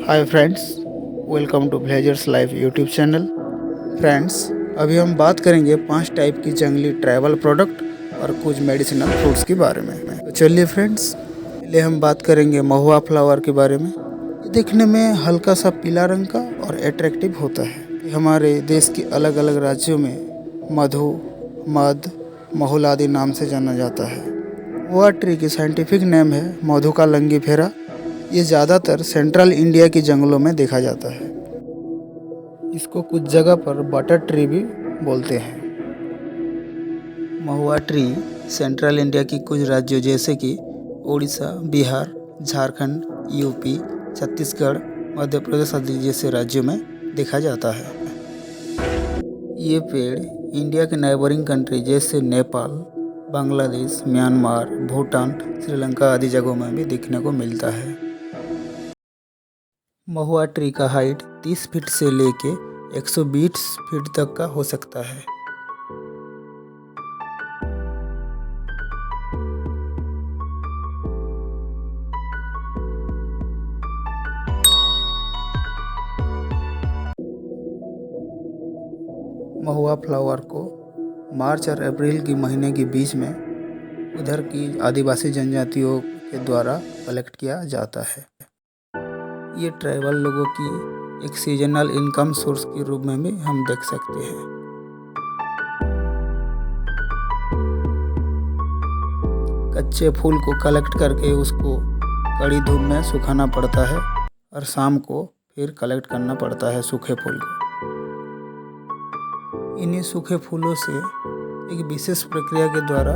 Hi friends, welcome to villagers life YouTube channel. Friends, अभी हम बात करेंगे 5 टाइप की जंगली ट्रैवल प्रोडक्ट और कुछ मेडिसिनल फ्रूट्स के बारे में। तो चलिए फ्रेंड्स, पहले हम बात करेंगे महुआ फ्लावर के बारे में। ये दिखने में हल्का सा पीला रंग का और अट्रैक्टिव होता है। ये हमारे देश के अलग अलग राज्यों में मधु, मध, महुल आदि नाम से जाना जाता है। महुआ ट्री की साइंटिफिक नेम है मधुका लंगीफेरा। ये ज़्यादातर सेंट्रल इंडिया के जंगलों में देखा जाता है। इसको कुछ जगह पर बटर ट्री भी बोलते हैं। महुआ ट्री सेंट्रल इंडिया की कुछ राज्यों जैसे कि उड़ीसा, बिहार, झारखंड, यूपी, छत्तीसगढ़, मध्य प्रदेश आदि जैसे राज्यों में देखा जाता है। ये पेड़ इंडिया के नेबरिंग कंट्री जैसे नेपाल, बांग्लादेश, म्यांमार, भूटान, श्रीलंका आदि जगहों में भी देखने को मिलता है। महुआ ट्री का हाइट 30 फीट से लेके 120 फीट तक का हो सकता है। महुआ फ्लावर को मार्च और अप्रैल के महीने के बीच में उधर की आदिवासी जनजातियों के द्वारा कलेक्ट किया जाता है। ये ट्राइबल लोगों की एक सीजनल इनकम सोर्स के रूप में भी हम देख सकते हैं। कच्चे फूल को कलेक्ट करके उसको कड़ी धूप में सुखाना पड़ता है और शाम को फिर कलेक्ट करना पड़ता है सूखे फूल को। इन्हीं सूखे फूलों से एक विशेष प्रक्रिया के द्वारा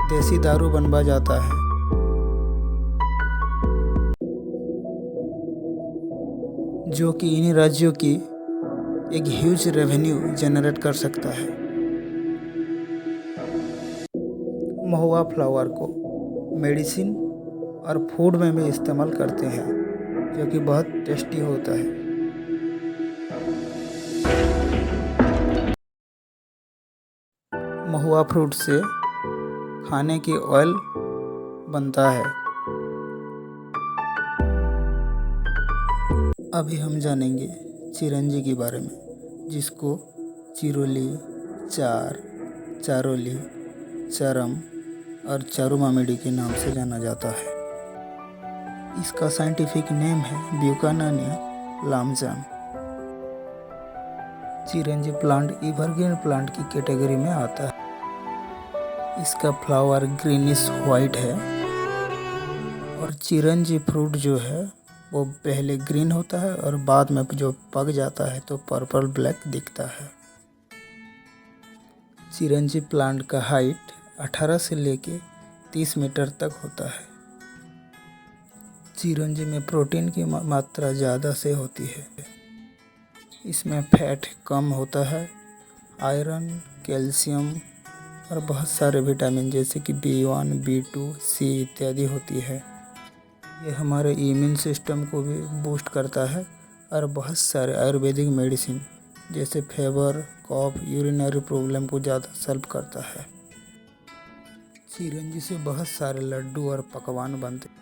देसी दारू बनवा जाता है, जो कि इन्हीं राज्यों की एक ह्यूज रेवेन्यू जनरेट कर सकता है। महुआ फ्लावर को मेडिसिन और फूड में भी इस्तेमाल करते हैं, जो कि बहुत टेस्टी होता है। महुआ फ्रूट से खाने की ऑयल बनता है। अभी हम जानेंगे चिरंजी के बारे में, जिसको चिरोली, चार, चारोली, चरम और चारूमामिडी के नाम से जाना जाता है। इसका साइंटिफिक नेम है ब्यूकानानिया लामजाम। चिरंजी प्लांट एवरग्रीन प्लांट की कैटेगरी में आता है। इसका फ्लावर ग्रीनिश वाइट है और चिरंजी फ्रूट जो है वो पहले ग्रीन होता है और बाद में जो पक जाता है तो पर्पल ब्लैक दिखता है। चिरंजी प्लांट का हाइट 18 से लेके 30 मीटर तक होता है। चिरंजी में प्रोटीन की मात्रा ज़्यादा से होती है। इसमें फैट कम होता है। आयरन, कैल्शियम और बहुत सारे विटामिन जैसे कि B1, B2, C इत्यादि होती है। ये हमारे इम्यून सिस्टम को भी बूस्ट करता है और बहुत सारे आयुर्वेदिक मेडिसिन जैसे फीवर, कफ, यूरिनरी प्रॉब्लम को ज़्यादा सॉल्व करता है। चिरंजी से बहुत सारे लड्डू और पकवान बनते हैं।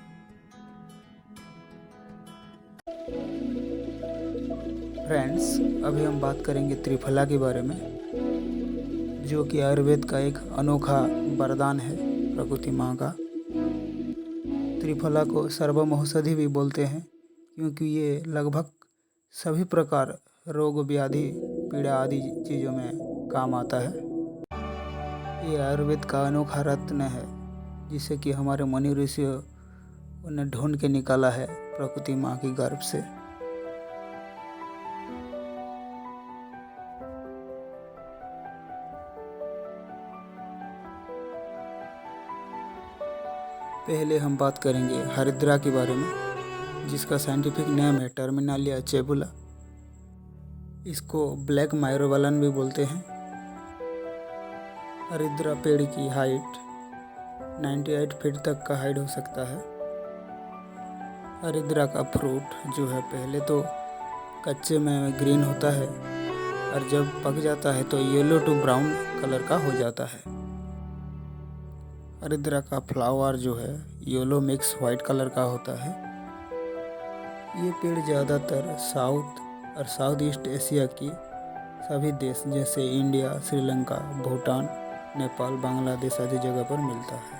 फ्रेंड्स, अभी हम बात करेंगे त्रिफला के बारे में, जो कि आयुर्वेद का एक अनोखा वरदान है प्रकृति माँ का। त्रिफला को सर्वमौषधि भी बोलते हैं, क्योंकि ये लगभग सभी प्रकार रोग, व्याधि, पीड़ा आदि चीज़ों में काम आता है। ये आयुर्वेद का अनोखा रत्न है, जिसे कि हमारे मुनि ऋषियों ने ढूंढ के निकाला है प्रकृति माँ के गर्भ से। पहले हम बात करेंगे हरिद्रा के बारे में, जिसका साइंटिफिक नेम है टर्मिनालिया चेबुला। इसको ब्लैक मायरोबालन भी बोलते हैं। हरिद्रा पेड़ की हाइट 98 फीट तक का हाइट हो सकता है। हरिद्रा का फ्रूट जो है पहले तो कच्चे में ग्रीन होता है और जब पक जाता है तो येलो टू ब्राउन कलर का हो जाता है। हरिद्रा का फ्लावर जो है येलो मिक्स वाइट कलर का होता है। ये पेड़ ज़्यादातर साउथ और साउथ ईस्ट एशिया की सभी देश जैसे इंडिया, श्रीलंका, भूटान, नेपाल, बांग्लादेश आदि जगह पर मिलता है।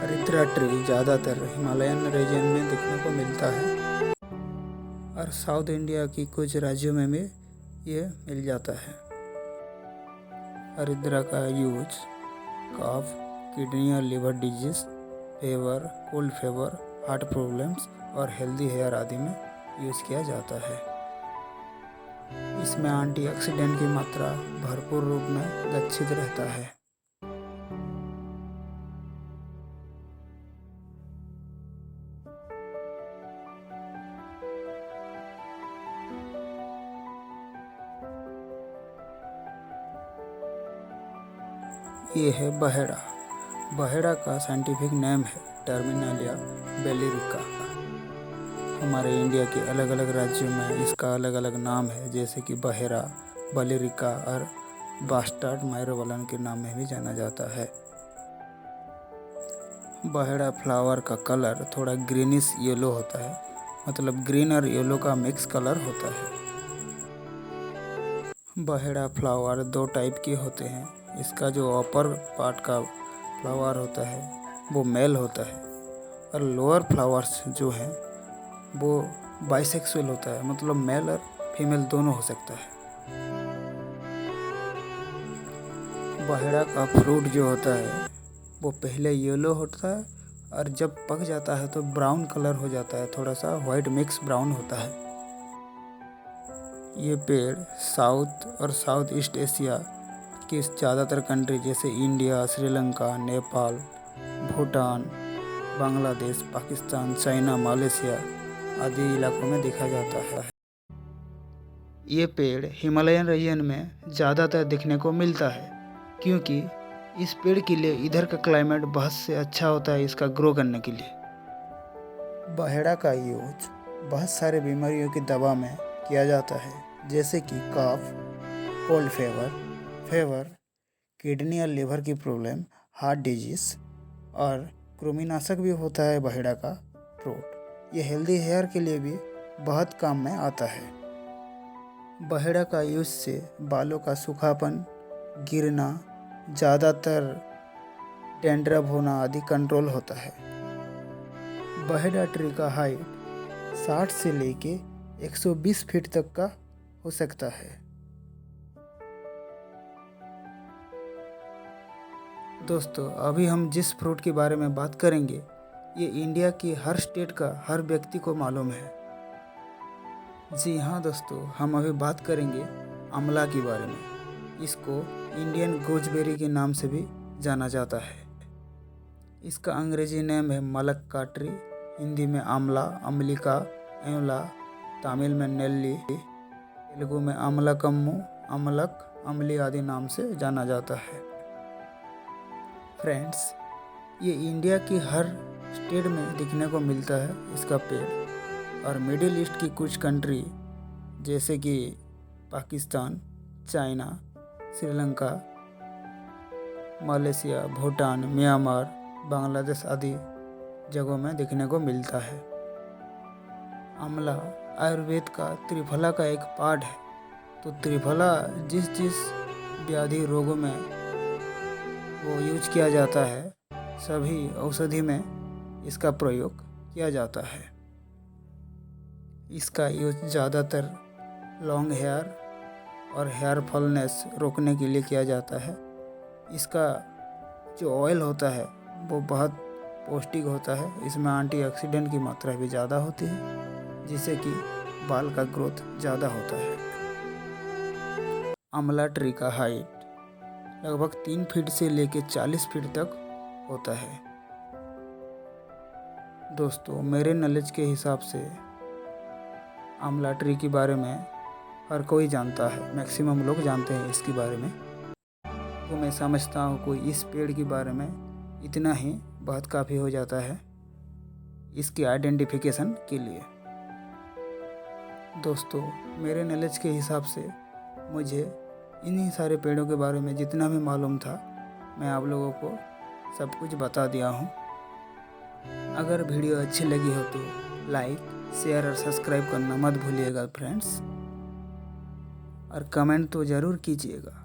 अरित्रा ट्री ज़्यादातर हिमालयन रीजन में देखने को मिलता है और साउथ इंडिया की कुछ राज्यों में भी ये मिल जाता है। अरिद्रा का यूज कफ, किडनी और liver disease, favour, cold favour, heart problems और हेल्दी हेयर आदि में यूज किया जाता है। इसमें एंटीऑक्सीडेंट की मात्रा भरपूर रूप में लक्षित रहता है। ये है बहेड़ा। बहेड़ा का साइंटिफिक नेम है टर्मिनालिया बेलिरिका। हमारे इंडिया के अलग अलग राज्यों में इसका अलग अलग नाम है, जैसे कि बहेड़ा, बेलिरिका और बास्टार्ड मायरोवलन के नाम में भी जाना जाता है। बहेड़ा फ्लावर का कलर थोड़ा ग्रीनिश येलो होता है, मतलब ग्रीन और येलो का मिक्स कलर होता है। बहेड़ा फ्लावर दो टाइप के होते हैं। इसका जो अपर पार्ट का फ्लावर होता है वो मेल होता है और लोअर फ्लावर्स जो हैं वो बाइसेक्सुअल होता है, मतलब मेल और फीमेल दोनों हो सकता है। बहेड़ा का फ्रूट जो होता है वो पहले येलो होता है और जब पक जाता है तो ब्राउन कलर हो जाता है, थोड़ा सा वाइट मिक्स ब्राउन होता है। ये पेड़ साउथ और साउथ ईस्ट एशिया के ज़्यादातर कंट्री जैसे India, Sri Lanka, Nepal, Bhutan, Bangladesh, Pakistan, China, Malaysia आदि इलाकों में देखा जाता है। ये पेड़ हिमालयन रीजन में ज़्यादातर देखने को मिलता है, क्योंकि इस पेड़ के लिए इधर का क्लाइमेट बहुत से अच्छा होता है इसका ग्रो करने के लिए। बहेड़ा का यूज बहुत सारे बीमारियों की दवा में किया जाता है, जैसे कि कफ, कोल्ड फेवर, किडनी और लिवर की प्रॉब्लम, हार्ट डिजीज और कृमिनाशक भी होता है बहेड़ा का फ्रूट। ये हेल्दी हेयर के लिए भी बहुत काम में आता है। बहेड़ा का यूज से बालों का सूखापन, गिरना, ज़्यादातर डैंड्रफ होना आदि कंट्रोल होता है। बहेड़ा ट्री का हाइट 60 से लेके 120 फीट तक का हो सकता है। दोस्तों, अभी हम जिस फ्रूट के बारे में बात करेंगे ये इंडिया की हर स्टेट का हर व्यक्ति को मालूम है। जी हाँ दोस्तों, हम अभी बात करेंगे आंवला के बारे में। इसको इंडियन गूजबेरी के नाम से भी जाना जाता है। इसका अंग्रेजी नेम है मलक्का ट्री, हिंदी में आंवला, अम्लिका, एवला, तमिल में नेल्ली, तेलुगु में अमलकम्मू, अमलक, अमली आदि नाम से जाना जाता है। फ्रेंड्स, ये इंडिया की हर स्टेट में दिखने को मिलता है इसका पेड़, और मिडिल ईस्ट की कुछ कंट्री जैसे कि Pakistan, China, Sri Lanka, Malaysia, Bhutan, Myanmar, Bangladesh आदि जगहों में देखने को मिलता है। आंवला आयुर्वेद का त्रिफला का एक पार्ट है, तो त्रिफला जिस व्याधि रोगों में वो यूज किया जाता है, सभी औषधि में इसका प्रयोग किया जाता है। इसका यूज ज़्यादातर लॉन्ग हेयर और हेयर फॉलनेस रोकने के लिए किया जाता है। इसका जो ऑयल होता है वो बहुत पौष्टिक होता है। इसमें एंटीऑक्सीडेंट की मात्रा भी ज़्यादा होती है, जिससे कि बाल का ग्रोथ ज़्यादा होता है। आंवला ट्री का हाइट लगभग 3 फीट से लेकर 40 फीट तक होता है। दोस्तों, मेरे नॉलेज के हिसाब से आंवला ट्री के बारे में हर कोई जानता है, मैक्सिमम लोग जानते हैं इसके बारे में। तो मैं समझता हूँ कोई इस पेड़ के बारे में इतना ही बहुत काफ़ी हो जाता है इसकी आइडेंटिफिकेशन के लिए। दोस्तों, मेरे नॉलेज के हिसाब से मुझे इन्हीं सारे पेड़ों के बारे में जितना भी मालूम था मैं आप लोगों को सब कुछ बता दिया हूँ। अगर वीडियो अच्छी लगी हो तो लाइक, शेयर और सब्सक्राइब करना मत भूलिएगा फ्रेंड्स, और कमेंट तो ज़रूर कीजिएगा।